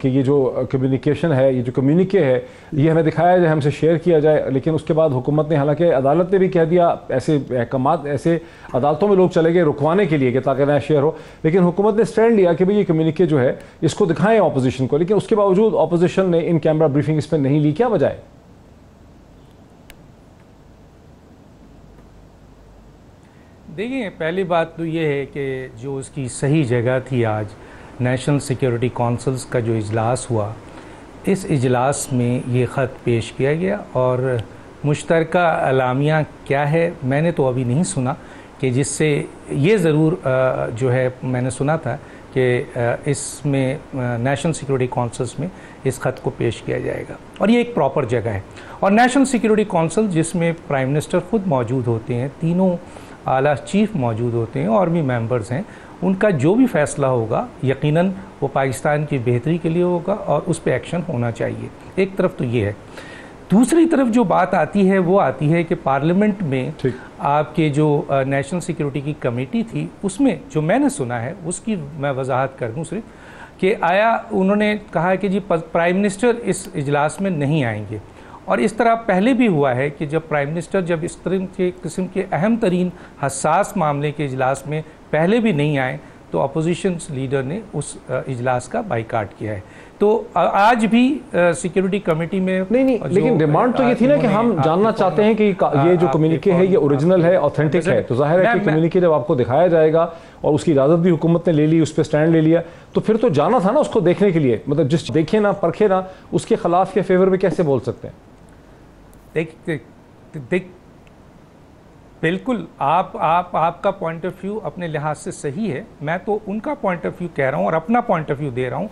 کہ یہ جو کمیونیکیشن ہے، یہ جو کمیونیکے ہے، یہ ہمیں دکھایا جائے، ہم سے شیئر کیا جائے. لیکن اس کے بعد حکومت نے، حالانکہ عدالت نے بھی کہہ دیا، ایسے احکامات ایسے عدالتوں میں لوگ چلے گئے رکوانے کے لیے کہ تاکہ نہ شیئر ہو، لیکن حکومت نے اسٹینڈ لیا کہ بھئی یہ کمیونیکے جو ہے اس کو دکھائیں اپوزیشن کو. لیکن اس کے باوجود اپوزیشن نے ان کیمرہ بریفنگ اس پہ نہیں لی. کیا وجہ ہے؟ دیکھیں، پہلی بات تو یہ ہے کہ جو اس کی صحیح جگہ تھی، آج نیشنل سیکیورٹی کونسلز کا جو اجلاس ہوا، اس اجلاس میں یہ خط پیش کیا گیا. اور مشترکہ اعلامیہ کیا ہے میں نے تو ابھی نہیں سنا، کہ جس سے یہ ضرور جو ہے میں نے سنا تھا کہ اس میں نیشنل سیکیورٹی کونسلز میں اس خط کو پیش کیا جائے گا، اور یہ ایک پراپر جگہ ہے. اور نیشنل سیکیورٹی کونسل جس میں پرائم منسٹر خود موجود ہوتے ہیں، تینوں اعلیٰ چیف موجود ہوتے ہیں اور بھی ممبرز ہیں، ان کا جو بھی فیصلہ ہوگا یقیناً وہ پاکستان کی بہتری کے لیے ہوگا اور اس پہ ایکشن ہونا چاہیے. ایک طرف تو یہ ہے. دوسری طرف جو بات آتی ہے وہ آتی ہے کہ پارلیمنٹ میں آپ کے جو نیشنل سیکیورٹی کی کمیٹی تھی، اس میں جو میں نے سنا ہے اس کی میں وضاحت کر دوں صرف، کہ آیا انہوں نے کہا کہ جی پرائم منسٹر اس اجلاس میں نہیں آئیں گے. اور اس طرح پہلے بھی ہوا ہے کہ جب پرائم منسٹر جب اس طرح کے قسم کے اہم ترین حساس معاملے کے اجلاس میں پہلے بھی نہیں آئے تو اپوزیشن لیڈر نے اس اجلاس کا بائیکاٹ کیا ہے. تو آج بھی سیکیورٹی کمیٹی میں نہیں لیکن ڈیمانڈ تو یہ تھی نا کہ ہم جاننا چاہتے ہیں کہ یہ جو کمیونیکے ہے یہ اوریجنل ہے، اوتھینٹک ہے. تو ظاہر ہے کہ کمیونیکے جب آپ کو دکھایا جائے گا اور اس کی اجازت بھی حکومت نے لے لی، اس پہ سٹینڈ لے لیا، تو پھر تو جانا تھا نا اس کو دیکھنے کے لیے. مطلب جس دیکھے نہ پرکھے نہ، اس کے خلاف یا فیور میں کیسے بول سکتے ہیں؟ دیکھ بالکل آپ کا پوائنٹ آف ویو اپنے لحاظ سے صحیح ہے. میں تو ان کا پوائنٹ آف ویو کہہ رہا ہوں اور اپنا پوائنٹ آف ویو دے رہا ہوں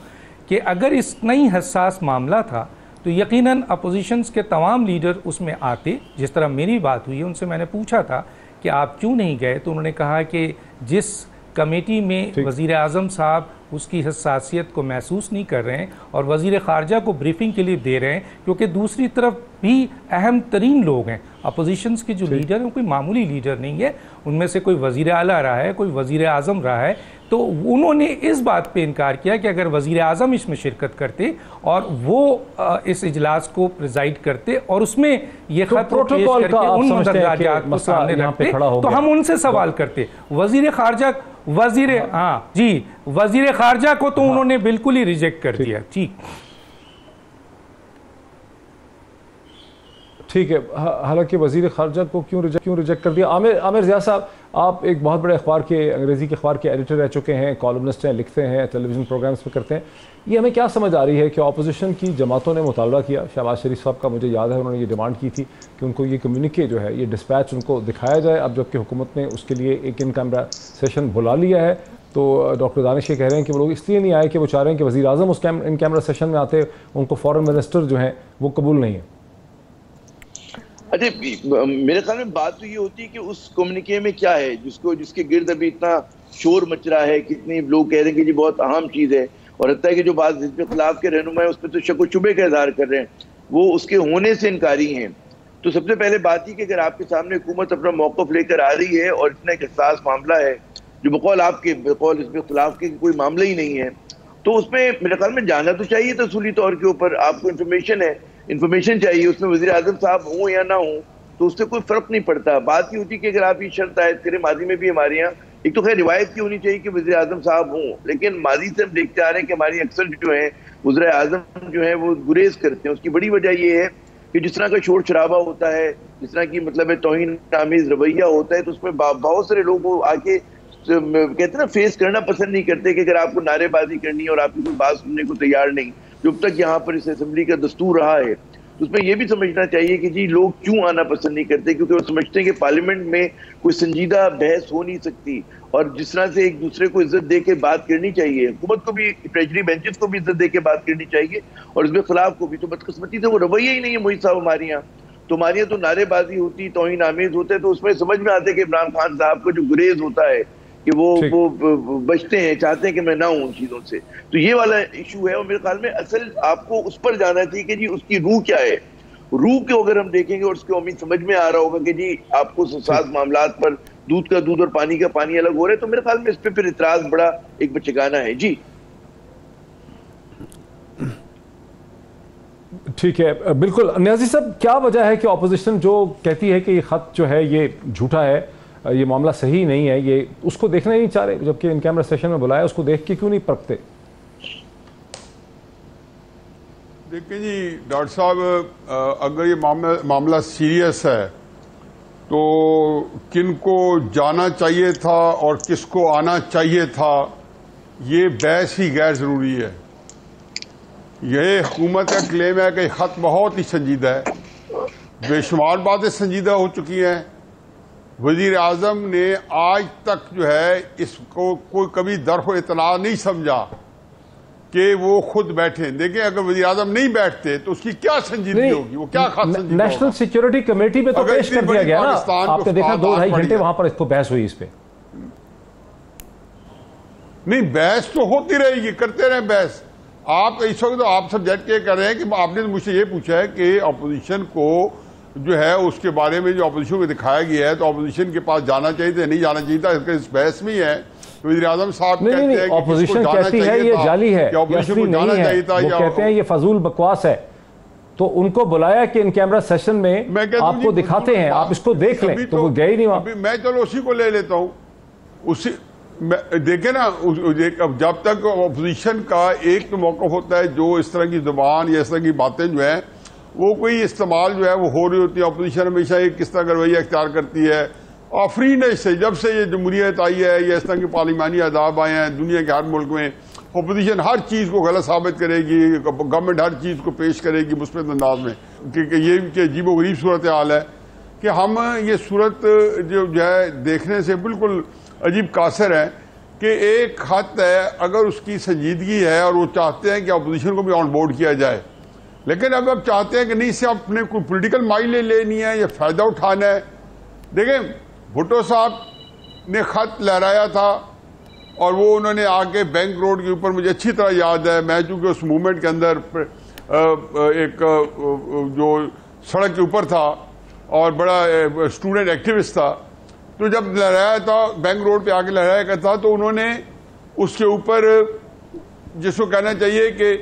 کہ اگر اس نئی حساس معاملہ تھا تو یقیناً اپوزیشنز کے تمام لیڈر اس میں آتے. جس طرح میری بات ہوئی ہے، ان سے میں نے پوچھا تھا کہ آپ کیوں نہیں گئے، تو انہوں نے کہا کہ جس کمیٹی میں وزیر اعظم صاحب اس کی حساسیت کو محسوس نہیں کر رہے ہیں اور وزیر خارجہ کو بریفنگ کے لیے دے رہے ہیں، کیونکہ دوسری طرف بھی اہم ترین لوگ ہیں اپوزیشنز کے جو لیڈر ہیں، کوئی معمولی لیڈر نہیں ہے، ان میں سے کوئی وزیر اعلیٰ رہا ہے، کوئی وزیر اعظم رہا ہے. تو انہوں نے اس بات پہ انکار کیا کہ اگر وزیر اعظم اس میں شرکت کرتے اور وہ اس اجلاس کو پریزائڈ کرتے اور اس میں یہ خط پیش کر کے ان مندرجات کو سامنے رکھتے تو ہم ان سے سوال کرتے. وزیر خارجہ وزیر خارجہ کو تو انہوں نے بالکل ہی ریجیکٹ کر دیا. ٹھیک ہے. حالانکہ وزیر خارجہ کو کیوں ریجیکٹ کر دیا؟ عامر ضیاء صاحب، آپ ایک بہت بڑے اخبار کے، انگریزی کے اخبار کے ایڈیٹر رہ چکے ہیں، کالمنسٹ ہیں، لکھتے ہیں، ٹیلی ویژن پروگرامز پہ کرتے ہیں. یہ ہمیں کیا سمجھ آ رہی ہے کہ اپوزیشن کی جماعتوں نے مطالبہ کیا، شہباز شریف صاحب کا مجھے یاد ہے انہوں نے یہ ڈیمانڈ کی تھی کہ ان کو یہ کمیونیکے جو ہے، یہ ڈسپیچ ان کو دکھایا جائے. اب جبکہ حکومت نے اس کے لیے ایک ان کیمرہ سیشن بلا لیا ہے، تو ڈاکٹر دانش یہ کہہ رہے ہیں کہ وہ لوگ اس لیے نہیں آئے کہ وہ چاہ رہے ہیں کہ وزیر اعظم اس ان کیمرہ سیشن میں آتے، ان کو فورن منسٹر جو ہیں وہ قبول نہیں ہے. اچھا، میرے خیال میں بات تو یہ ہوتی ہے کہ اس کمیونیکے میں کیا ہے جس کے گرد ابھی اتنا شور مچ رہا ہے، کتنے لوگ کہہ رہے ہیں کہ جی بہت اہم چیز ہے، اور حتیٰ کہ جو بعض حزب اختلاف کے رہنما ہیں اس پہ تو شک و شبے کا اظہار کر رہے ہیں، وہ اس کے ہونے سے انکاری ہیں. تو سب سے پہلے بات یہ کہ اگر آپ کے سامنے حکومت اپنا موقف لے کر آ رہی ہے اور اتنا ایک حساس معاملہ ہے جو بقول حزب اختلاف کے کوئی معاملہ ہی نہیں ہے، تو اس میں میرے خیال میں جانا تو چاہیے تسولی طور کے اوپر. آپ کو انفارمیشن چاہیے، اس میں وزیر اعظم صاحب ہوں یا نہ ہوں تو اس سے کوئی فرق نہیں پڑتا. بات یہ ہوتی ہے کہ اگر آپ یہ شرط عائد کریں، ماضی میں بھی ہمارے یہاں ایک تو خیر روایت کی ہونی چاہیے کہ وزیر اعظم صاحب ہوں، لیکن ماضی سے ہم دیکھتے آ رہے ہیں کہ ہماری اکثر جو ہیں وزراء اعظم جو ہیں وہ گریز کرتے ہیں. اس کی بڑی وجہ یہ ہے کہ جس طرح کا شور شرابہ ہوتا ہے، جس طرح کی مطلب توہین آمیز رویہ ہوتا ہے، تو اس میں بہت سارے لوگ وہ آ کے کہتے ہیں نا فیس کرنا پسند نہیں کرتے کہ اگر آپ کو نعرے بازی کرنی ہے اور آپ کی کوئی بات سننے کو تیار نہیں، جب تک یہاں پر اس اسمبلی کا دستور رہا ہے. تو اس میں یہ بھی سمجھنا چاہیے کہ جی لوگ کیوں آنا پسند نہیں کرتے، کیونکہ وہ سمجھتے ہیں کہ پارلیمنٹ میں کوئی سنجیدہ بحث ہو نہیں سکتی، اور جس طرح سے ایک دوسرے کو عزت دے کے بات کرنی چاہیے، حکومت کو بھی، ٹریجری بینچز کو بھی عزت دے کے بات کرنی چاہیے، اور اس کے خلاف کو بھی. تو بدقسمتی سے وہ رویہ ہی نہیں ہے محیط صاحب ہمارے یہاں. تو ہمارے یہاں تو نعرے بازی ہوتی، توہین آمیز ہوتے ہیں، تو اس میں سمجھ میں آتا ہے کہ عمران خان صاحب کا جو گریز ہوتا ہے کہ وہ بچتے ہیں، چاہتے ہیں کہ میں نہ ہوں ان چیزوں سے. تو یہ والا ایشو ہے، اور میرے خیال میں اصل آپ کو اس پر جانا چاہیے کہ جی اس کی روح کیا ہے. روح کو اگر ہم دیکھیں گے اور اس کی امید سمجھ میں آ رہا ہوگا کہ جی آپ کو حساس معاملات پر دودھ کا دودھ اور پانی کا پانی الگ ہو رہا ہے، تو میرے خیال میں اس پہ پھر اعتراض بڑا ایک بچگانہ ہے. جی ٹھیک ہے، بالکل نیازی صاحب، کیا وجہ ہے کہ اپوزیشن جو کہتی ہے کہ یہ خط جو ہے یہ جھوٹا ہے، یہ معاملہ صحیح نہیں ہے، یہ اس کو دیکھنا ہی نہیں چاہ رہے، جبکہ ان کیمرہ سیشن میں بلایا، اس کو دیکھ کے کیوں نہیں پرکھتے؟ دیکھیں جی ڈاکٹر صاحب، اگر یہ معاملہ سیریس ہے تو کن کو جانا چاہیے تھا اور کس کو آنا چاہیے تھا، یہ بحث ہی غیر ضروری ہے۔ یہ حکومت کا کلیم ہے کہ یہ خط بہت ہی سنجیدہ ہے، بے شمار باتیں سنجیدہ ہو چکی ہیں۔ وزیر اعظم نے آج تک جو ہے اس کو کوئی کبھی درخ و اطلاع نہیں سمجھا کہ وہ خود بیٹھیں۔ دیکھیں اگر وزیر اعظم نہیں بیٹھتے تو اس کی کیا سنجیدگی ہوگی، وہ کیا خط سنجیدہ ہوگا؟ نیشنل سیکیورٹی کمیٹی میں تو پیش کر دیا گیا نا، آپ نے دیکھا 2-2.5 گھنٹے وہاں پر اس کو بحث ہوئی اس پہ۔ نہیں، بحث تو ہوتی رہے گی، کرتے رہے بحث۔ آپ اس وقت آپ سبجیکٹ یہ کر رہے ہیں کہ آپ نے مجھ سے یہ پوچھا ہے کہ اپوزیشن کو جو ہے اس کے بارے میں جو اپوزیشن کو دکھایا گیا ہے تو اپوزیشن کے پاس جانا چاہیے تھا نہیں جانا چاہیے تھا، اس بحث میں ہی ہے۔ وزیر اعظم صاحب کہتے ہیں کہ اپوزیشن کہتی ہے یہ جعلی ہے، یہ اصلی نہیں ہے، وہ کہتے ہیں یہ فضول بکواس ہے، تو ان کو بلایا کہ ان کیمرہ سیشن میں آپ کو دکھاتے ہیں، آپ اس کو دیکھ لیں، تو وہ گئے ہی نہیں وہاں۔ میں چلو اسی کو لے لیتا ہوں، اسی دیکھیں نا، جب تک اپوزیشن کا ایک تو موقف ہوتا ہے جو اس طرح کی زبان یا اس طرح کی باتیں جو ہیں وہ کوئی استعمال جو ہے وہ ہو رہی ہوتی ہے، اپوزیشن ہمیشہ ایک کس طرح کا رویہ اختیار کرتی ہے۔ آفرین ہے سے جب سے یہ جمہوریت آئی ہے یا اس طرح کے پارلیمانی عذاب آئے ہیں دنیا کے ہر ملک میں، اپوزیشن ہر چیز کو غلط ثابت کرے گی، گورنمنٹ ہر چیز کو پیش کرے گی مثبت انداز میں، کیونکہ یہ کہ عجیب و غریب صورتحال ہے کہ ہم یہ صورت جو ہے دیکھنے سے بالکل عجیب قاصر ہے کہ ایک خط ہے، اگر اس کی سنجیدگی ہے اور وہ چاہتے ہیں کہ اپوزیشن کو بھی آن بورڈ کیا جائے، لیکن اب چاہتے ہیں کہ نہیں، اس سے اپنے کوئی پولیٹیکل مائلے لینی ہے یا فائدہ اٹھانا ہے۔ دیکھیں بھٹو صاحب نے خط لہرایا تھا اور وہ انہوں نے آ کے بینک روڈ کے اوپر، مجھے اچھی طرح یاد ہے، میں چونکہ اس موومنٹ کے اندر ایک جو سڑک کے اوپر تھا اور بڑا اسٹوڈنٹ ایکٹیوسٹ تھا، تو جب لہرایا تھا بینک روڈ پہ آ کے لہرایا گیا تھا تو انہوں نے اس کے اوپر جس کو کہنا چاہیے کہ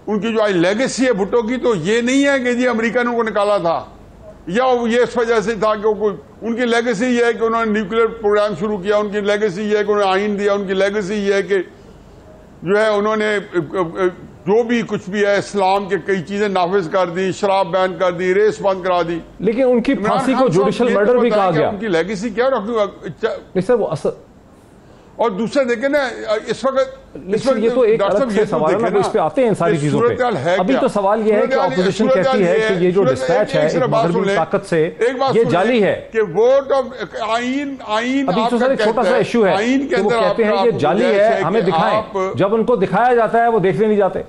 ان کی جو آج لیگیسی ہے بھٹو کی، تو یہ نہیں ہے کہ جی امریکہ نے ان کو نکالا تھا یا یہ اس وجہ سے تھا کہ ان کی لیگیسی یہ ہے کہ انہوں نے نیوکلیر پروگرام شروع کیا، ان کی لیگیسی یہ ہے کہ انہوں نے آئین دیا، ان کی لیگیسی یہ ہے کہ جو ہے انہوں نے جو بھی کچھ بھی ہے اسلام کے کئی چیزیں نافذ کر دی، شراب بین کر دی، ریس بند کرا دی، لیکن ان کی پھانسی کو جوڈیشل مرڈر بھی کہا گیا۔ ان کی لیگیسی کیا رکھوں؟ وہ اصل اور دوسرا دیکھیں نا اس وقت یہ تو ایک الگ سے سوال ہے نا، اس پہ آتے ہیں ان ساری چیزوں پہ۔ ابھی تو سوال یہ ہے کہ اپوزیشن کہتی ہے کہ یہ جو ڈسپیچ ہے ایک مغربی طاقت سے یہ جعلی ہے، کہ ووٹ آئین ابھی تو سر ایک چھوٹا سا ایشو ہے کہ وہ کہتے ہیں یہ جعلی ہے، ہمیں دکھائیں، جب ان کو دکھایا جاتا ہے وہ دیکھنے نہیں جاتے۔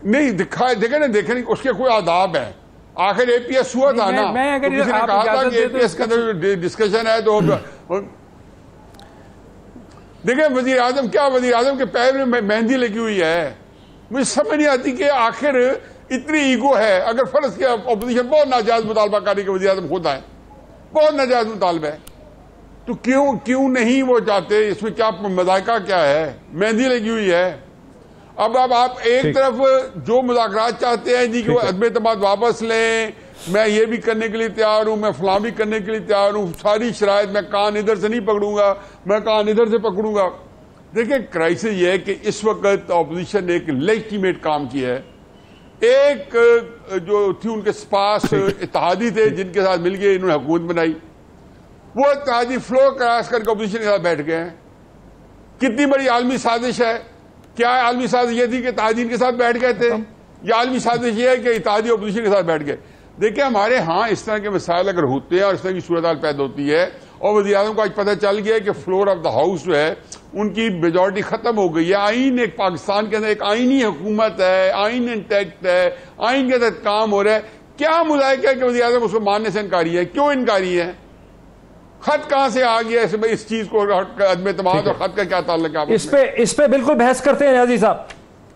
نہیں دکھائے، دیکھیں نا، دیکھیں اس کے کوئی آداب ہے، آخر اے پی ایس ہوا تھا نا، کسی نے کہا تھا کہ اے پی ایس کا ڈسکشن ہے تو دیکھیں وزیر اعظم کیا، وزیر اعظم کے پیر میں مہندی لگی ہوئی ہے، مجھے سمجھ نہیں آتی کہ آخر اتنی ایگو ہے۔ اگر فرض کیا اپوزیشن بہت ناجائز مطالبہ کر رہی کہ وزیر اعظم خود آئے، بہت ناجائز مطالبہ ہے، تو کیوں نہیں وہ چاہتے؟ اس میں کیا مذائقہ کیا ہے؟ مہندی لگی ہوئی ہے۔ اب آپ ایک طرف جو مذاکرات چاہتے ہیں جی کہ وہ عدم اعتماد واپس لیں، میں یہ بھی کرنے کے لیے تیار ہوں، میں فلاں بھی کرنے کے لیے تیار ہوں، ساری شرائط، میں کان ادھر سے نہیں پکڑوں گا، میں کان ادھر سے پکڑوں گا۔ دیکھیں کرائسس یہ ہے کہ اس وقت اپوزیشن نے ایک لیجیٹیمیٹ کام کیا ہے۔ ایک جو تھی ان کے پاس اتحادی تھے جن کے ساتھ مل کے انہوں نے حکومت بنائی، وہ اتحادی فلور کراس کر کے اپوزیشن کے ساتھ بیٹھ گئے ہیں۔ کتنی بڑی عالمی سازش ہے؟ کیا عالمی سازش یہ تھی کہ اتحادی ان کے ساتھ بیٹھ گئے تھے، یا عالمی سازش یہ ہے کہ اتحادی اپوزیشن کے ساتھ بیٹھ گئے؟ دیکھیں ہمارے ہاں اس طرح کے مسائل اگر ہوتے ہیں اور اس طرح کی صورتحال پیدا ہوتی ہے، اور وزیر اعظم کو آج پتہ چل گیا ہے کہ فلور آف دا ہاؤس جو ہے ان کی میجورٹی ختم ہو گئی ہے، آئین ایک پاکستان کے اندر ایک آئینی حکومت ہے، آئین انٹیکٹ ہے، آئین کے تحت کام ہو رہا ہے، کیا مذائقہ ہے کہ وزیر اعظم اس کو ماننے سے انکاری ہے؟ کیوں انکاری ہے؟ خط کہاں سے آ گیا اس چیز کو عدم اعتماد اور خط کا کیا تعلق ہے؟ اس پہ بالکل بحث کرتے ہیں نیازی صاحب،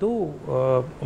2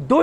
2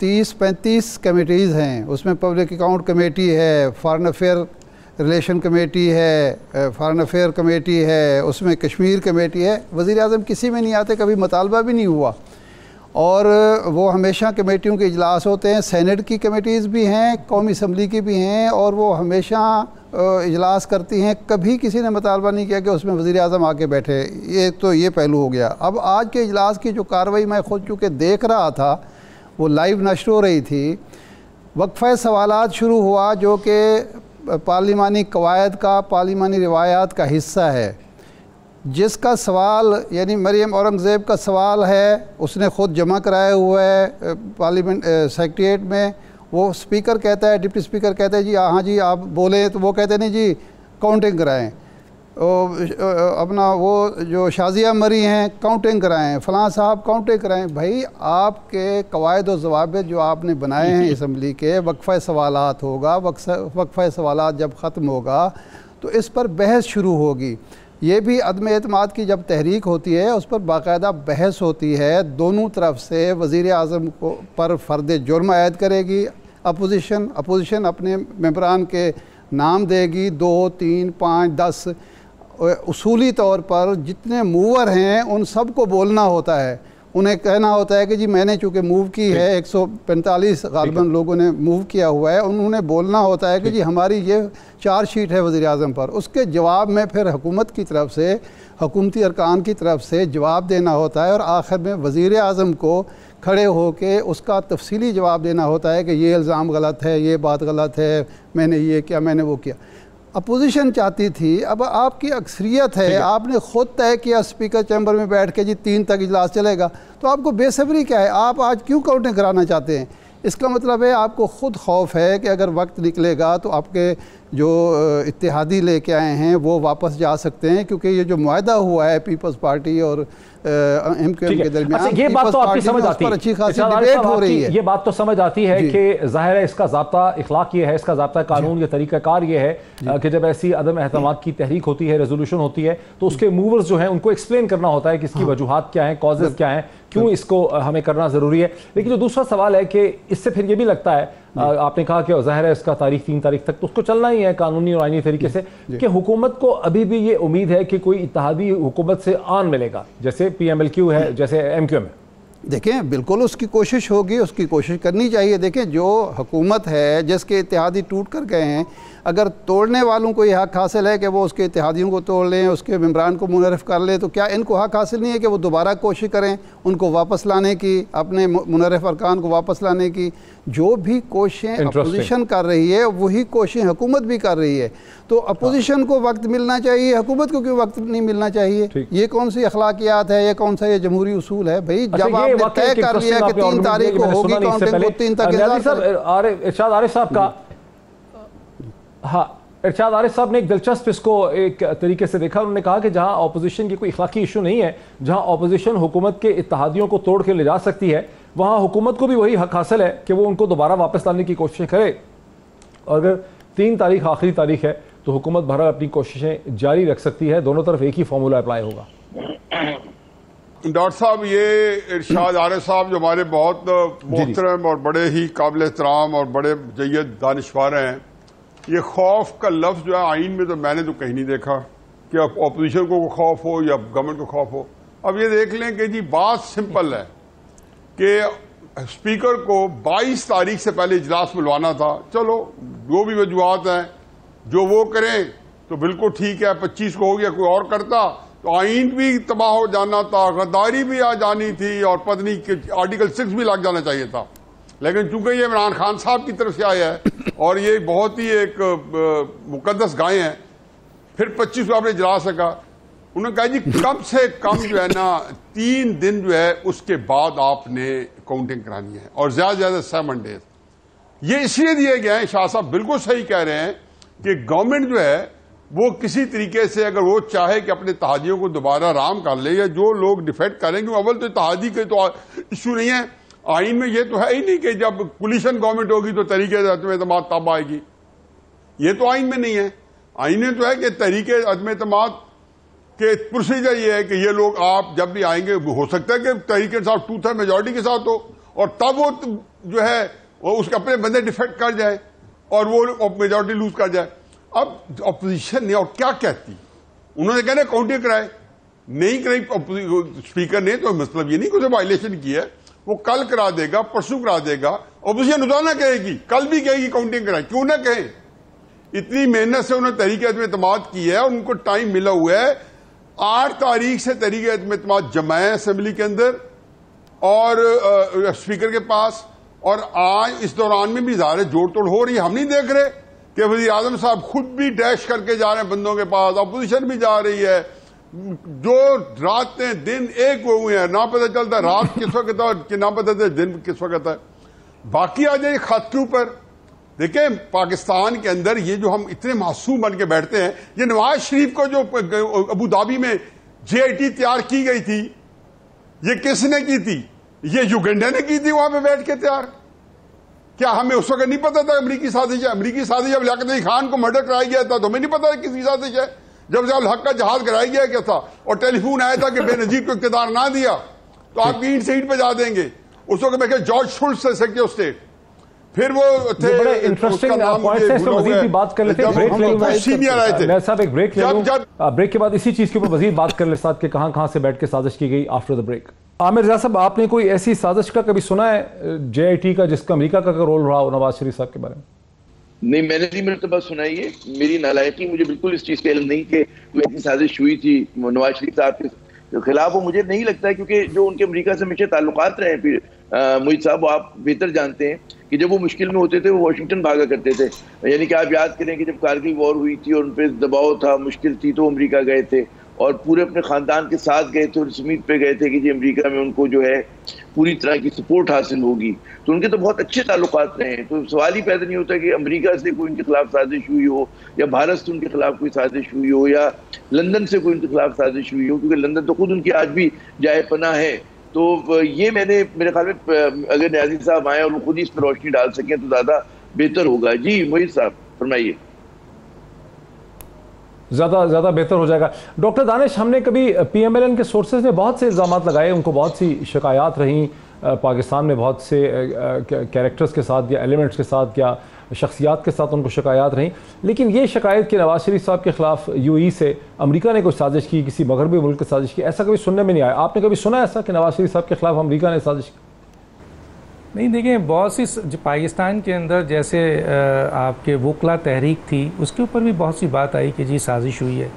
30-35 کمیٹیز ہیں. اس میں پبلک اکاؤنٹ کمیٹی ہے, فارن افیئر ریلیشن کمیٹی ہے, فارن افیئر کمیٹی ہے, اس میں کشمیر کمیٹی ہے. وزیر اعظم کسی میں نہیں آتے, کبھی مطالبہ بھی نہیں ہوا, اور وہ ہمیشہ کمیٹیوں کے اجلاس ہوتے ہیں. سینٹ کی کمیٹیز بھی ہیں, قومی اسمبلی کی بھی ہیں, اور وہ ہمیشہ اجلاس کرتی ہیں. کبھی کسی نے مطالبہ نہیں کیا کہ اس میں وزیر اعظم آ کے بیٹھے. یہ پہلو ہو گیا. اب آج کے اجلاس کی جو کارروائی میں خود چونکہ دیکھ رہا تھا, وہ لائیو نشر ہو رہی تھی. وقفہ سوالات شروع ہوا جو کہ پارلیمانی قواعد کا, پارلیمانی روایات کا حصہ ہے. جس کا سوال یعنی مریم اورنگزیب کا سوال ہے, اس نے خود جمع کرایا ہوا ہے پارلیمنٹ سیکریٹریٹ میں. وہ سپیکر کہتا ہے, ڈپٹی سپیکر کہتا ہے جی ہاں جی آپ بولیں, تو وہ کہتے ہیں نہیں جی کاؤنٹنگ کرائیں. اپنا وہ جو شازیہ مری ہیں کاؤنٹنگ کرائیں, فلاں صاحب کاؤنٹنگ کرائیں. بھائی آپ کے قواعد و ضوابط جو آپ نے بنائے ہیں اسمبلی کے, وقفہ سوالات ہوگا, وقفہ سوالات جب ختم ہوگا تو اس پر بحث شروع ہوگی. یہ بھی عدم اعتماد کی جب تحریک ہوتی ہے, اس پر باقاعدہ بحث ہوتی ہے. دونوں طرف سے وزیر اعظم کو پر فرد جرم عائد کرے گی اپوزیشن اپنے ممبران کے نام دے گی, 2 3 5 10. اصولی طور پر جتنے موور ہیں ان سب کو بولنا ہوتا ہے. انہیں کہنا ہوتا ہے کہ جی میں نے چونکہ موو کی ہے, 145 غالباً لوگوں نے موو کیا ہوا ہے, انہوں نے بولنا ہوتا ہے کہ جی ہماری یہ چارج شیٹ ہے وزیر اعظم پر. اس کے جواب میں پھر حکومت کی طرف سے, حکومتی ارکان کی طرف سے جواب دینا ہوتا ہے, اور آخر میں وزیر اعظم کو کھڑے ہو کے اس کا تفصیلی جواب دینا ہوتا ہے کہ یہ الزام غلط ہے, یہ بات غلط ہے, میں نے یہ کیا, میں نے وہ کیا. اپوزیشن چاہتی تھی, اب آپ کی اکثریت ہے, آپ نے خود طے کیا اسپیکر چیمبر میں بیٹھ کے جی 3 تک اجلاس چلے گا, تو آپ کو بے صبری کیا ہے؟ آپ آج کیوں کاؤنٹنگ کرانا چاہتے ہیں؟ اس کا مطلب ہے آپ کو خود خوف ہے کہ اگر وقت نکلے گا تو آپ کے جو اتحادی لے کے آئے ہیں وہ واپس جا سکتے ہیں, کیونکہ یہ جو معاہدہ ہوا ہے پیپلز پارٹی اور ایم کیو ایم کے درمیان, یہ بات تو آپ کی سمجھ آتی ہے, اچھی خاصی ڈیبیٹ ہو رہی ہے. یہ بات تو سمجھ آتی ہے کہ ظاہر ہے اس کا ضابطہ اخلاق یہ ہے, اس کا ضابطہ قانون یا طریقہ کار یہ ہے کہ جب ایسی عدم اعتماد کی تحریک ہوتی ہے, ریزولوشن ہوتی ہے, تو اس کے موورز جو ہیں ان کو ایکسپلین کرنا ہوتا ہے کہ اس کی وجوہات کیا ہیں, کازز کیا ہیں, کیوں اس کو ہمیں کرنا ضروری ہے. لیکن جو دوسرا سوال ہے کہ اس سے پھر یہ بھی لگتا ہے, آپ نے کہا کہ ظاہر ہے اس کا تاریخ 3 تاریخ تک تو اس کو چلنا ہی ہے قانونی اور آئینی طریقے سے, کہ حکومت کو ابھی بھی یہ امید ہے کہ کوئی اتحادی حکومت سے آن ملے گا, جیسے پی ایم ایل کیو ہے, جیسے ایم کیو ایم ہے. دیکھیں بالکل اس کی کوشش ہوگی, اس کی کوشش کرنی چاہیے. دیکھیں جو حکومت ہے جس کے اتحادی ٹوٹ کر گئے ہیں, اگر توڑنے والوں کو یہ حق حاصل ہے کہ وہ اس کے اتحادیوں کو توڑ لیں, اس کے ممبران کو منحرف کر لیں, تو کیا ان کو حق حاصل نہیں ہے کہ وہ دوبارہ کوشش کریں ان کو واپس لانے کی, اپنے منحرف ارکان کو واپس لانے کی؟ جو بھی کوششیں اپوزیشن کر رہی ہے وہی کوششیں حکومت بھی کر رہی ہے. تو اپوزیشن کو وقت ملنا چاہیے, حکومت کو کیوں وقت نہیں ملنا چاہیے؟ یہ کون سی اخلاقیات ہے, یہ کون سا یہ جمہوری اصول ہے؟ بھائی جب آپ نے طے کر لیا کہ 3 تاریخ کو ہوگی کاؤنٹنگ, کو 3 تک ارشاد عارف صاحب کا, ہاں ارشاد عارف صاحب نے ایک دلچسپ اس کو ایک طریقے سے دیکھا. انہوں نے کہا کہ جہاں اپوزیشن کی کوئی اخلاقی ایشو نہیں ہے, جہاں اپوزیشن حکومت کے اتحادیوں کو توڑ کے لے جا سکتی ہے, وہاں حکومت کو بھی وہی حق حاصل ہے کہ وہ ان کو دوبارہ واپس لانے کی کوششیں کرے. اور اگر 3 تاریخ آخری تاریخ ہے تو حکومت بہرحال اپنی کوششیں جاری رکھ سکتی ہے, دونوں طرف ایک ہی فارمولا اپلائی ہوگا. ڈاکٹر صاحب, یہ ارشاد عارف صاحب جو ہمارے بہت محترم اور بڑے ہی قابل احترام اور بڑے جید دانشور ہیں, یہ خوف کا لفظ جو ہے آئین میں تو میں نے تو کہیں نہیں دیکھا کہ اپوزیشن کو خوف ہو یا گورنمنٹ کو خوف ہو. اب یہ دیکھ لیں کہ جی بات سمپل ہے کہ اسپیکر کو 22 تاریخ سے پہلے اجلاس بلوانا تھا. چلو جو بھی وجوہات ہیں جو وہ کریں تو بالکل ٹھیک ہے, 25 کو ہو گیا, کوئی اور کرتا تو آئین بھی تباہ ہو جانا تھا, غداری بھی آ جانی تھی, اور پتنی آرٹیکل 6 بھی لگ جانا چاہیے تھا. لیکن چونکہ یہ عمران خان صاحب کی طرف سے آیا ہے اور یہ بہت ہی ایک مقدس گائے ہیں, پھر 25 کو آپ نے اجلاس رکھا. انہوں نے کہا جی کم سے کم جو ہے نا 3 دن جو ہے اس کے بعد آپ نے کاؤنٹنگ کرانی ہے, اور زیادہ سے زیادہ 7 days. یہ اس لیے دیے گئے ہیں, شاہ صاحب بالکل صحیح کہہ رہے ہیں, کہ گورنمنٹ جو ہے وہ کسی طریقے سے اگر وہ چاہے کہ اپنے اتحادیوں کو دوبارہ رام کر لے, یا جو لوگ ڈیفیکٹ کریں گے, اول تو اتحادی کے تو ایشو نہیں ہے, آئین میں یہ تو ہے ہی نہیں کہ جب کولیشن گورنمنٹ ہوگی تو تحریک عدم اعتماد تب آئے گی. یہ تو آئین میں نہیں ہے. آئین میں تو ہے کہ تحریک عدم اعتماد کے پروسیجر یہ ہے کہ یہ لوگ آپ جب بھی آئیں گے, ہو سکتا ہے کہ تحریک کے ساتھ 2/3 میجورٹی کے ساتھ ہو, اور تب وہ جو ہے وہ اس کے اپنے بندے ڈیفیکٹ کر جائے اور وہ میجورٹی لوز کر جائے. اب اپوزیشن نے اور کیا کہتی, انہوں نے کہنا کاؤنٹنگ کرائے, نہیں کرائی اسپیکر نے, تو مطلب یہ نہیں کہ اسے وائلیشن کی ہے, وہ کل کرا دے گا, پرسوں کرا دے گا. اپوزیشن روزانہ کہے گی, کل بھی کہے گی کاؤنٹنگ کرائے, کیوں نہ کہیں. اتنی محنت سے انہوں نے تحریک عدم اعتماد کی ہے اور ان کو ٹائم ملا ہوا ہے. 8 تاریخ سے تحریک عدم اعتماد جمع ہے اسمبلی کے اندر اور اسپیکر کے پاس, اور آج اس دوران میں بھی ظاہر جوڑ توڑ ہو رہی ہے. ہم نہیں دیکھ رہے کہ وزیر اعظم صاحب خود بھی ڈیش کر کے جا رہے ہیں بندوں کے پاس, اپوزیشن بھی جا رہی ہے. جو راتیں دن ایک ہوئے ہیں, نہ پتہ چلتا رات کس وقت ہے کہ نہ پتہ چلتا دن کس وقت ہے. باقی آ جائے خط کے اوپر دیکھیں, پاکستان کے اندر یہ جو ہم اتنے معصوم بن کے بیٹھتے ہیں, یہ نواز شریف کو جو ابو دھابی میں JIT تیار کی گئی تھی, یہ کس نے کی تھی؟ یہ یوگنڈا نے کی تھی وہاں پہ بیٹھ کے تیار. کیا ہمیں اس وقت نہیں پتا تھا امریکی سازش ہے؟ امریکی سازش جب لیاقت علی خان کو مرڈر کرایا گیا تھا تو ہمیں نہیں پتا کس کی سازش ہے. جب ضیاء الحق کا جہاز کرایا گیا کیا تھا اور ٹیلی فون آیا تھا کہ بے نظیر کو اقتدار نہ دیا تو آپ کی سیٹ پہ جا دیں گے. اس وقت میں کہ جارج شولٹز سے سیکرٹری آف اسٹیٹ, پھر وہ تھے بڑے انٹرسٹنگ پوائنٹس ہیں, اس پہ مزید بھی بات کر لیتے ہیں. بریک کے بعد اسی چیز کے اوپر مزید بات کر لیتے ساتھ کہ کہاں کہاں سے بیٹھ کے سازش کی گئی آفٹر دا بریک. عامر رضا صاحب, آپ نے کوئی ایسی سازش کا کبھی سنا ہے JIT کا جس کا امریکہ کا رول رہا ہو نواز شریف صاحب کے بارے میں؟ نہیں, میں نے نہیں مرتبہ سنائی ہے. میری نالائقی, مجھے بالکل اس چیز کا علم نہیں کہ کوئی ایسی سازش ہوئی تھی نواز شریف صاحب کے خلاف. وہ مجھے نہیں لگتا ہے کیونکہ جو ان کے امریکہ سے ہمیشہ تعلقات رہے ہیں, پھر محیط صاحب آپ بہتر جانتے ہیں کہ جب وہ مشکل میں ہوتے تھے وہ واشنگٹن بھاگا کرتے تھے. یعنی کہ آپ یاد کریں کہ جب کارگل وار ہوئی تھی اور ان پہ دباؤ تھا, مشکل تھی, تو امریکہ گئے تھے اور پورے اپنے خاندان کے ساتھ گئے تھے اور اس امید پہ گئے تھے کہ جی امریکہ میں ان کو جو ہے پوری طرح کی سپورٹ حاصل ہوگی. تو ان کے تو بہت اچھے تعلقات رہے ہیں. تو سوال ہی پیدا نہیں ہوتا کہ امریکہ سے کوئی ان کے خلاف سازش ہوئی ہو یا بھارت سے ان کے خلاف کوئی سازش ہوئی ہو یا لندن سے کوئی ان کے خلاف سازش ہوئی ہو, کیونکہ لندن تو خود ان کی آج بھی جائے پناہ ہے. تو یہ میں نے میرے خیال میں اگر نیازی صاحب آئیں اور وہ خود ہی اس پر روشنی ڈال سکیں تو زیادہ بہتر ہوگا. جی محیط صاحب فرمائیے. زیادہ بہتر ہو جائے گا. ڈاکٹر دانش, ہم نے کبھی PMLN کے سورسز نے بہت سے الزامات لگائے, ان کو بہت سی شکایات رہیں پاکستان میں, بہت سے کیریکٹرز کے ساتھ یا ایلیمنٹس کے ساتھ یا شخصیات کے ساتھ ان کو شکایات رہیں, لیکن یہ شکایت کہ نواز شریف صاحب کے خلاف UAE سے امریکہ نے کوئی سازش کی, کسی مغربی ملک کی سازش کی, ایسا کبھی سننے میں نہیں آیا. آپ نے کبھی سنا ایسا کہ نواز شریف صاحب کے خلاف امریکہ نے سازش کی؟ نہیں, دیکھیں بہت سی پاکستان کے اندر جیسے آپ کے وکلا تحریک تھی, اس کے اوپر بھی بہت سی بات آئی کہ جی سازش ہوئی ہے.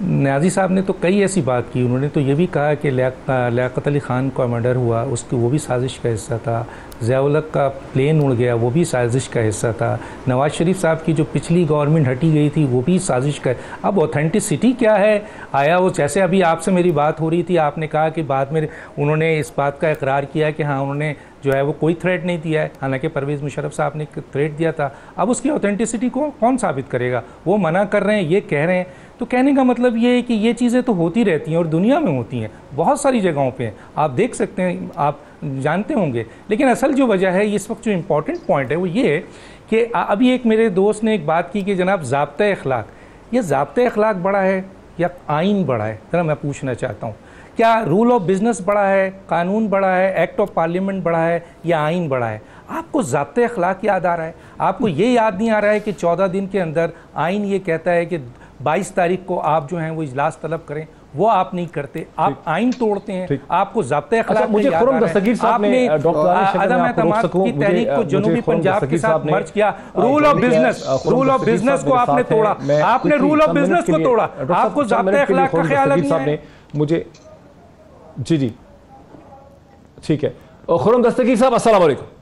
نیازی صاحب نے تو کئی ایسی بات کی. انہوں نے تو یہ بھی کہا کہ لیاقت علی خان کا مرڈر ہوا, اس کی وہ بھی سازش کا حصہ تھا. ضیاء الحق کا پلین اڑ گیا, وہ بھی سازش کا حصہ تھا. نواز شریف صاحب کی جو پچھلی گورنمنٹ ہٹی گئی تھی وہ بھی سازش کا. اب اوتھینٹسٹی کیا ہے, آیا وہ جیسے ابھی آپ سے میری بات ہو رہی تھی, آپ نے کہا کہ بعد میں انہوں نے اس بات کا اقرار کیا کہ ہاں انہوں نے جو ہے وہ کوئی تھریٹ نہیں دیا ہے, حالانکہ پرویز مشرف صاحب نے تھریٹ دیا تھا. اب اس کی اوتھینٹسٹی کو کون ثابت کرے گا؟ وہ منع کر رہے ہیں, یہ کہہ رہے ہیں. تو کہنے کا مطلب یہ ہے کہ یہ چیزیں تو ہوتی رہتی ہیں اور دنیا میں ہوتی ہیں, بہت ساری جگہوں پہ آپ دیکھ سکتے ہیں, آپ جانتے ہوں گے. لیکن اصل جو وجہ ہے اس وقت جو امپورٹنٹ پوائنٹ ہے وہ یہ ہے کہ ابھی ایک میرے دوست نے ایک بات کی کہ جناب ضابطۂ اخلاق, یہ ضابطۂ اخلاق بڑا ہے یا آئین بڑا ہے؟ ذرا میں پوچھنا چاہتا ہوں, کیا رول آف بزنس بڑا ہے, قانون بڑا ہے, ایکٹ آف پارلیمنٹ بڑا ہے یا آئین بڑا ہے؟ آپ کو ضابطۂ اخلاق یاد آ رہا ہے؟ آپ کو یہ یاد نہیں آ رہا ہے کہ 14 دن کے اندر آئین یہ کہتا ہے کہ 22 تاریخ کو آپ جو ہیں وہ اجلاس طلب کریں, وہ آپ نہیں کرتے, آپ آئین توڑتے ہیں. آپ کو ضابطۂ اخلاق مجھے خرم دستگیر صاحب نے عدم اعتماد کی تحریک کو جنوبی پنجاب کے ساتھ مرج کیا. رول آف بزنس کو آپ نے توڑا, آپ نے رول آف بزنس کو توڑا, آپ کو ضابطۂ اخلاق کا خیال نہیں ہے. مجھے جی ٹھیک ہے. خرم دستگیر صاحب السلام علیکم.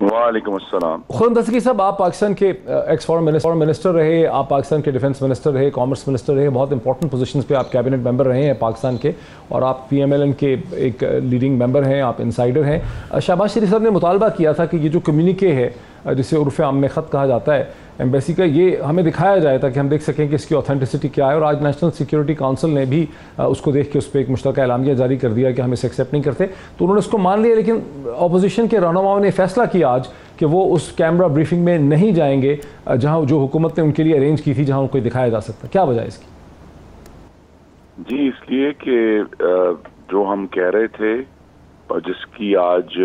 وعلیکم السلام. خرم دستگیر صاحب, آپ پاکستان کے ایکس فارن منسٹر رہے, آپ پاکستان کے ڈیفنس منسٹر رہے, کامرس منسٹر رہے, بہت امپورٹنٹ پوزیشنز پہ آپ کیبنٹ ممبر رہے ہیں پاکستان کے, اور آپ PMLN کے ایک لیڈنگ ممبر ہیں, آپ انسائڈر ہیں. شہباز شریف صاحب نے مطالبہ کیا تھا کہ یہ جو کمیونیکے ہے جسے عرف عام میں خط کہا جاتا ہے ایمبیسی کا, یہ ہمیں دکھایا جائے تاکہ ہم دیکھ سکیں کہ اس کی اوتھینٹسٹی کیا ہے. اور آج نیشنل سیکیورٹی کونسل نے بھی اس کو دیکھ کے اس پہ ایک مشترکہ اعلامیہ جاری کر دیا کہ ہم اسے ایکسیپٹ نہیں کرتے. تو انہوں نے اس کو مان لیا, لیکن اپوزیشن کے رہنماؤں نے فیصلہ کیا آج کہ وہ اس کیمرہ بریفنگ میں نہیں جائیں گے جہاں جو حکومت نے ان کے لیے ارینج کی تھی, جہاں ان کو دکھایا جا سکتا. کیا وجہ ہے اس کی؟ جی اس لیے کہ جو ہم کہہ رہے تھے جس کی آج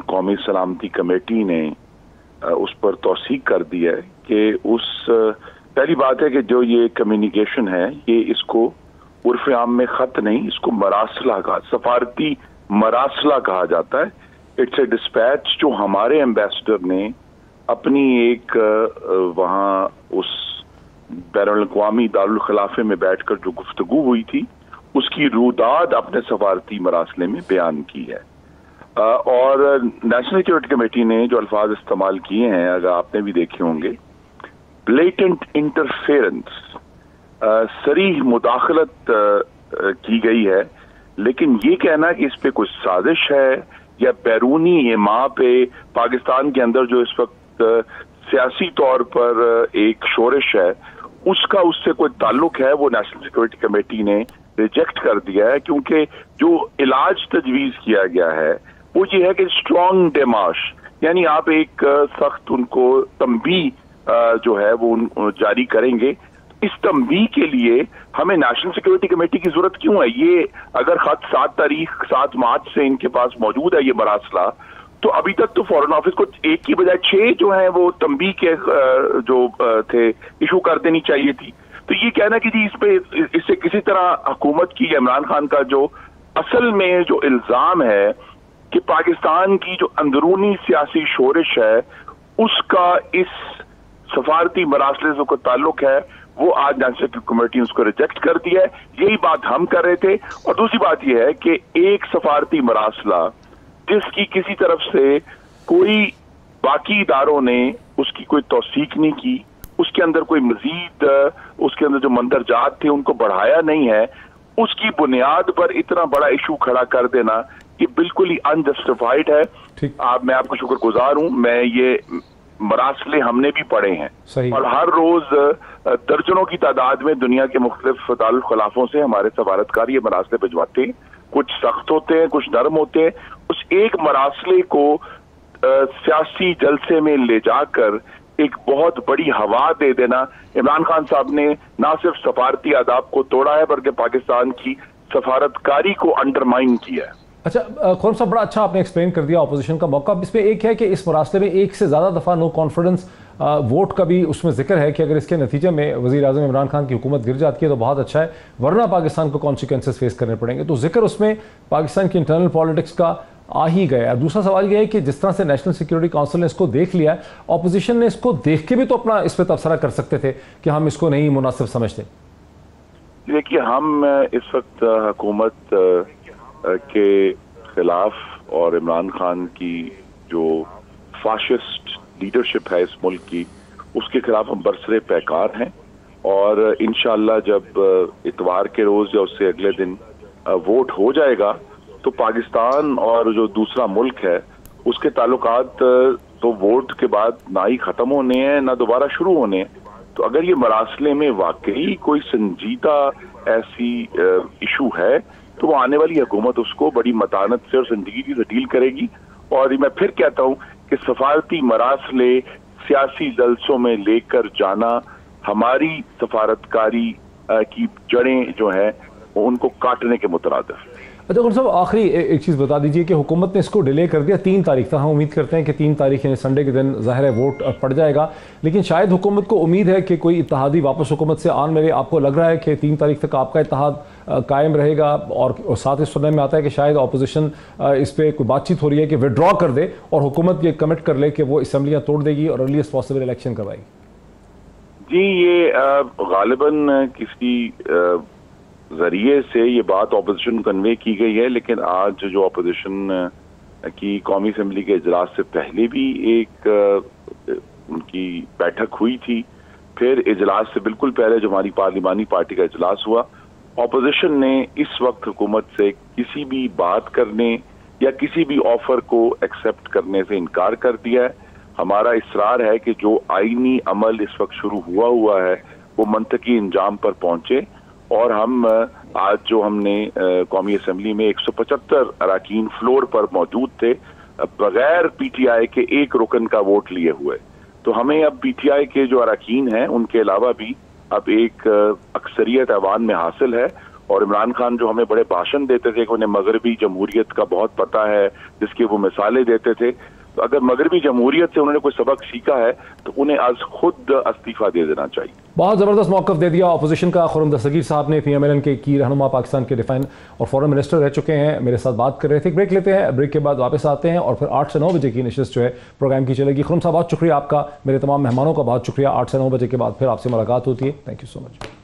قومی سلامتی کمیٹی نے اس پر توثیق کر دی ہے کہ پہلی بات ہے کہ جو یہ کمیونیکیشن ہے یہ اس کو عرف عام میں خط نہیں، اس کو مراسلہ کہا، سفارتی مراسلہ کہا جاتا ہے۔ اٹس اے ڈسپیچ جو ہمارے ایمبیسڈر نے اپنی ایک وہاں اس بین الاقوامی دارالخلافے میں بیٹھ کر جو گفتگو ہوئی تھی اس کی روداد اپنے سفارتی مراسلے میں بیان کی ہے۔ اور نیشنل سیکورٹی کمیٹی نے جو الفاظ استعمال کیے ہیں اگر آپ نے بھی دیکھے ہوں گے، بلیٹنٹ انٹرفیرنس، صریح مداخلت کی گئی ہے، لیکن یہ کہنا کہ اس پہ کوئی سازش ہے یا بیرونی ایما پہ پاکستان کے اندر جو اس وقت سیاسی طور پر ایک شورش ہے اس کا اس سے کوئی تعلق ہے، وہ نیشنل سیکورٹی کمیٹی نے ریجیکٹ کر دیا ہے، کیونکہ جو علاج تجویز کیا گیا ہے وہ یہ ہے کہ اسٹرانگ ڈیماش، یعنی آپ ایک سخت ان کو تنبیہ جو ہے وہ جاری کریں گے۔ اس تنبیہ کے لیے ہمیں نیشنل سیکورٹی کمیٹی کی ضرورت کیوں ہے؟ یہ اگر خط 7 مارچ سے ان کے پاس موجود ہے یہ مراسلہ، تو ابھی تک تو فارن آفس کو 1 کی بجائے 6 جو ہیں وہ تنبیہ کے جو تھے ایشو کر دینی چاہیے تھی۔ تو یہ کہنا کہ جی اس سے کسی طرح حکومت کی یا عمران خان کا جو اصل میں جو الزام ہے کہ پاکستان کی جو اندرونی سیاسی شورش ہے اس کا اس سفارتی مراسلے سے کوئی تعلق ہے، وہ آج نیشنل سیکورٹی کمیٹی نے اس کو ریجیکٹ کر دیا ہے۔ یہی بات ہم کر رہے تھے۔ اور دوسری بات یہ ہے کہ ایک سفارتی مراسلہ جس کی کسی طرف سے کوئی باقی اداروں نے اس کی کوئی توثیق نہیں کی، اس کے اندر کوئی مزید اس کے اندر جو مندرجات تھے ان کو بڑھایا نہیں ہے، اس کی بنیاد پر اتنا بڑا ایشو کھڑا کر دینا یہ بالکل ہی انجسٹیفائڈ ہے۔ میں آپ کو شکر گزار ہوں، میں یہ مراسلے ہم نے بھی پڑھے ہیں اور ہر روز درجنوں کی تعداد میں دنیا کے مختلف دارالخلافوں سے ہمارے سفارتکار یہ مراسلے بھجواتے ہیں، کچھ سخت ہوتے ہیں کچھ نرم ہوتے ہیں۔ اس ایک مراسلے کو سیاسی جلسے میں لے جا کر ایک بہت بڑی ہوا دے دینا، عمران خان صاحب نے نہ صرف سفارتی آداب کو توڑا ہے بلکہ پاکستان کی سفارتکاری کو انڈرمائن کیا ہے۔ اچھا خورم صاحب، بڑا اچھا آپ نے ایکسپلین کر دیا اپوزیشن کا موقع۔ اس میں ایک ہے کہ اس مراسلے میں 1 سے زیادہ دفعہ نو کانفیڈنس ووٹ کا بھی اس میں ذکر ہے کہ اگر اس کے نتیجے میں وزیر اعظم عمران خان کی حکومت گر جاتی ہے تو بہت اچھا ہے، ورنہ پاکستان کو کانسیکوینسز فیس کرنے پڑیں گے۔ تو ذکر اس میں پاکستان کی انٹرنل پالیٹکس کا آ ہی گیا۔ دوسرا سوال یہ ہے کہ جس طرح سے نیشنل سیکورٹی کونسل نے اس کو دیکھ لیا ہے، اپوزیشن نے اس کو دیکھ کے بھی تو اپنا اس پہ تبصرہ کر سکتے تھے کہ ہم اس کو نہیں مناسب سمجھتے۔ دیکھیے، ہم اس وقت حکومت کے خلاف اور عمران خان کی جو فاشسٹ لیڈرشپ ہے اس ملک کی، اس کے خلاف ہم برسرے پیکار ہیں، اور انشاءاللہ جب اتوار کے روز یا اس سے اگلے دن ووٹ ہو جائے گا تو پاکستان اور جو دوسرا ملک ہے اس کے تعلقات تو ووٹ کے بعد نہ ہی ختم ہونے ہیں نہ دوبارہ شروع ہونے ہیں۔ تو اگر یہ مراسلے میں واقعی کوئی سنجیدہ ایسی ایشو ہے تو وہ آنے والی حکومت اس کو بڑی متانت سے اور سنجیدگی سے ڈیل کرے گی۔ اور میں پھر کہتا ہوں کہ سفارتی مراسلے سیاسی جلسوں میں لے کر جانا ہماری سفارتکاری کی جڑیں جو ہیں ان کو کاٹنے کے مترادف۔ اچھا خورم صاحب، آخری ایک چیز بتا دیجئے کہ حکومت نے اس کو ڈیلے کر دیا 3 تاریخ تک۔ ہم امید کرتے ہیں کہ 3 تاریخ یعنی سنڈے کے دن ظاہر ہے ووٹ پڑ جائے گا، لیکن شاید حکومت کو امید ہے کہ کوئی اتحادی واپس حکومت سے آن ملے۔ آپ کو لگ رہا ہے کہ 3 تاریخ تک آپ کا اتحاد قائم رہے گا؟ اور ساتھ اس سننے میں آتا ہے کہ شاید اپوزیشن اس پہ کوئی بات چیت ہو رہی ہے کہ وڈرا کر دے اور حکومت یہ کمٹ کر لے کہ وہ اسمبلیاں توڑ دے گی اور ارلیسٹ پاسبل الیکشن کروائے گی۔ جی، یہ غالباً کسی ذریعے سے یہ بات اپوزیشن کنوے کی گئی ہے، لیکن آج جو اپوزیشن کی قومی اسمبلی کے اجلاس سے پہلے بھی ایک ان کی بیٹھک ہوئی تھی، پھر اجلاس سے بالکل پہلے جو ہماری پارلیمانی پارٹی کا اجلاس ہوا، اپوزیشن نے اس وقت حکومت سے کسی بھی بات کرنے یا کسی بھی آفر کو ایکسیپٹ کرنے سے انکار کر دیا ہے۔ ہمارا اصرار ہے کہ جو آئینی عمل اس وقت شروع ہوا ہے وہ منطقی انجام پر پہنچے، اور ہم آج جو ہم نے قومی اسمبلی میں 175 اراکین فلور پر موجود تھے بغیر پی ٹی آئی کے 1 رکن کا ووٹ لیے ہوئے، تو ہمیں اب پی ٹی آئی کے جو اراکین ہیں ان کے علاوہ بھی اب ایک اکثریت ایوان میں حاصل ہے، اور عمران خان جو ہمیں بڑے بھاشن دیتے تھے کہ انہیں مغربی جمہوریت کا بہت پتہ ہے، جس کی وہ مثالیں دیتے تھے، تو اگر مغربی جمہوریت سے انہوں نے کوئی سبق سیکھا ہے تو انہیں از خود استعفیٰ دے دینا چاہیے۔ بہت زبردست موقف دے دیا اپوزیشن کا۔ خرم دستگیر صاحب نے PMLN کے کی رہنما، پاکستان کے ڈیفینس اور فورن منسٹر رہ چکے ہیں، میرے ساتھ بات کر رہے تھے۔ بریک لیتے ہیں، بریک کے بعد واپس آتے ہیں اور پھر 8 سے 9 بجے کی نشست جو ہے پروگرام کی چلے گی۔ خرم صاحب بہت شکریہ آپ کا، میرے تمام مہمانوں کا بہت شکریہ۔ 8 سے 9 بجے کے بعد پھر آپ سے ملاقات ہوتی ہے۔ Thank you so much.